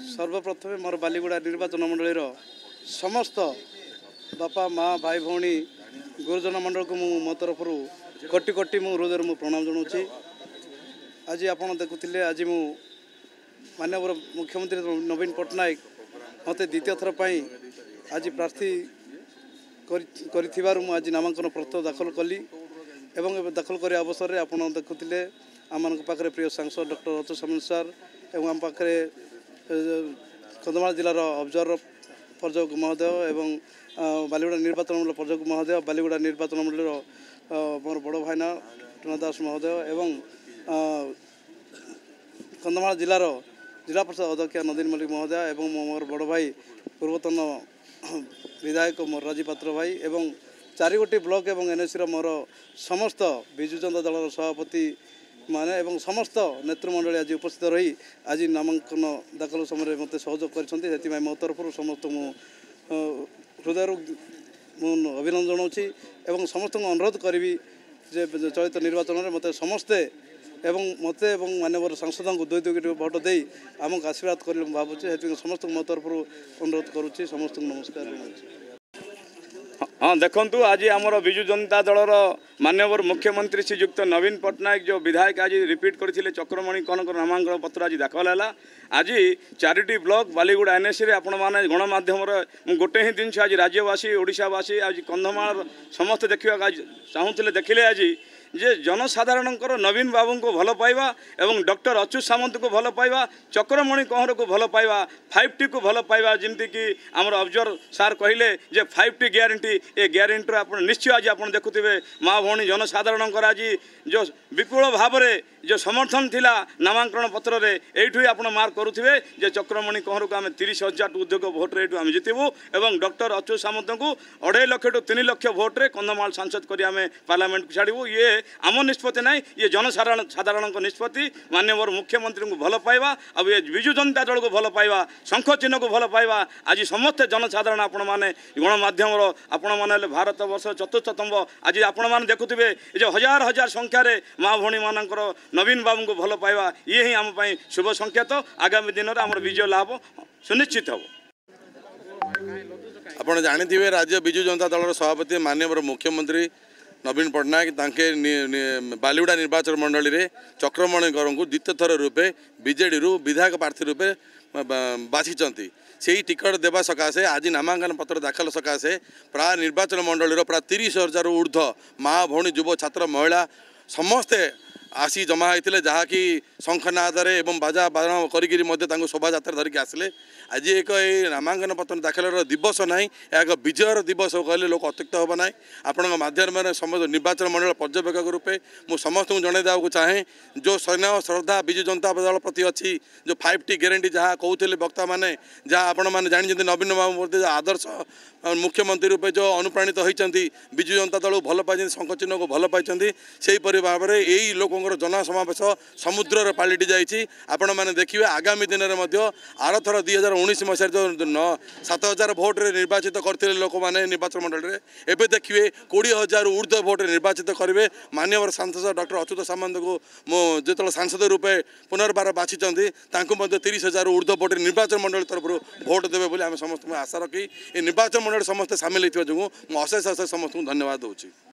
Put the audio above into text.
सर्वप्रथमे मोर बालीगुड़ा निर्वाचन मंडल समस्त बापा माँ भाई भौणी गुरुजन मंडल को मो तरफ कोटि कोटि मु हृदय मु प्रणाम जनाऊँगी। आज आप देखुले आज मु माननीय मुख्यमंत्री नवीन पट्टनायक मत द्वितीय थर आज प्रार्थी कर आज नामांकन पत्र दाखल कली एवं दाखल कर अवसर में आप देखुले आम पाखे प्रिय सांसद डॉक्टर अच्युत सामंत सार एवं आम पाखे कंधमाल जिलार ऑब्जर्वर पर्यवेक्षक महोदय एवं बालीगुड़ा निर्वाचन मंडल पर्यवेक्षक महोदय बालीगुड़ा निर्वाचन मंडल मोर बड़ भाईना टुना दास महोदय एवं कंधमाल जिलार जिला परिषद अध्यक्ष नदीन मल्लिक महोदय एवं मोर बड़ भाई पूर्वतन विधायक मोर राजी पात्र भाई एवं 4 गोटी ब्लॉक एवं एनएसी मोर समस्त विजु जनता दल सभापति माने एवं समस्त नेतृमंडली आज उपस्थित रही आज नामांकन दाखल समय मत सहयोग कर मो तरफ समस्त मु हृदय अभिनंदन जनाऊँगी एवं समस्त अनुरोध करी जे चलित निर्वाचन में मत समस्ते एवं मत एवं माननीय सांसद को 2 गोटी भोट दे आमको आशीर्वाद कर भावुँ समस्त मो तरफ अनुरोध करुच्ची समस्त नमस्कार। हाँ देखु आज आमर विजु जनता दलर माननीय मुख्यमंत्री श्रीयुक्त नवीन पट्टनायक जो विधायक आज रिपीट करते चक्रमणि कनक नामांकन पत्र आज दाखल है। आज 4टी ब्लॉक बालीगुड़ा एनएसी आपण मैंने गणमाध्यम गोटे ही जिन आज राज्यवासी ओडिशावासी आज कंधमाल समस्त देखा आज चाहूले देखिले आज जे जनसाधारण नवीन बाबू को भल पाइबा एवं डॉक्टर अच्युत सामंत को भल पाइबा चक्रमणि कौहर को भल पाइबा 5T को भल पाइबा जमती कि आमर ऑब्जर्वर सार कहले जे 5T ग्यारंटी ए ग्यारंटी आप निश्चय आज आप देखुवे माँ भौणी जनसाधारण आज जो विपुल भाव में जो समर्थन थिला नामांकन पत्र रे एठु आप मार्क करुवे जे चक्रमणि कौहर को आम 30,000 उद्योग भोट्रे आम जितबू एवं डॉक्टर अच्युत सामंत को 2.5 लाख टू 3 लाख भोट्रे कंधमाल सांसद कर आम पार्लियामेंट को छाड़ू। ये आम निष्पत्ति ना ये जनसाधारण निष्पत्ति माननीय मुख्यमंत्री को भल पाइबा अब ये विजु जनता दल को भल पाइबा शंख चिन्ह को भल पाइबा आज समस्त जनसाधारण आपण मैंने गणमाध्यम आपण मैंने भारत वर्ष चतुर्थ स्तंभ आज आपण मैंने देखुवे जो हजार हजार संख्यार माँ भौणी मानकर नवीन बाबू को भल पाइबा ये ही आम शुभ संकेत आगामी दिन में आम विजय लाभ सुनिश्चित हम। आपड़ जानी राज्य विजु जनता दल सभापति माननीय मुख्यमंत्री नवीन पट्टनायक तांके बालीगुड़ा निर्वाचन मंडली रे चक्रमणि को द्वितीय थर रूपे बीजेडी रु विधायक प्रार्थी रूपे बाछिचंती से टिकट देवा सकाशे आज नामांकन पत्र दाखल सकाशे प्राय निर्वाचन मंडली प्राय 30,000 ऊर्ध्व माँ भौणी युव छात्र महिला समस्ते आसी जमा होते जहाँकि शंखनाद एवं बाजा बाजा कर शोभा यात्रा धरिकी आसिले आज एक नामांकन पत्र दाखल दिवस ना एक विजयर दिवस कहले लोक अत्युक्त हम ना आपण माध्यम समस्त निर्वाचन मंडल पर्यवेक्षक रूपे मुझे समस्त जन देवा चाहे जो स्नेह श्रद्धा विजु जनता दल प्रति अच्छी जो 5T ग्यारंटी जहाँ कहते वक्ता मैंने जहाँ आपण मैंने जानी नवीन बाबू आदर्श मुख्यमंत्री रूपे जो अनुप्राणित होती विजु जनता दल को भल पाई शंख चिन्ह को भल पाई से भाव में यही लोक जनसमावेश समुद्र पलटि जाइए। आपण मैंने देखिए आगामी दिन में आरथर 2019 मसीह जो 7,000 भोट्रे निर्वाचित करते लोक मैंने निर्वाचन मंडल में एवं देखिए 20,000 ऊर्ध्व भोट्रे निर्वाचित करेंगे। माननीय सांसद डॉक्टर अच्युत सामंत को जो सांसद रूपे पुनर्बार बाछिंट 30,000 ऊर्ध्व भोट्रे निर्वाचन मंडल तरफ भोट देवे बोली आम समस्त आशा रखी निर्वाचन मंडल समस्त सामिल होता जो अशेष अशेष समस्त धन्यवाद दूँ।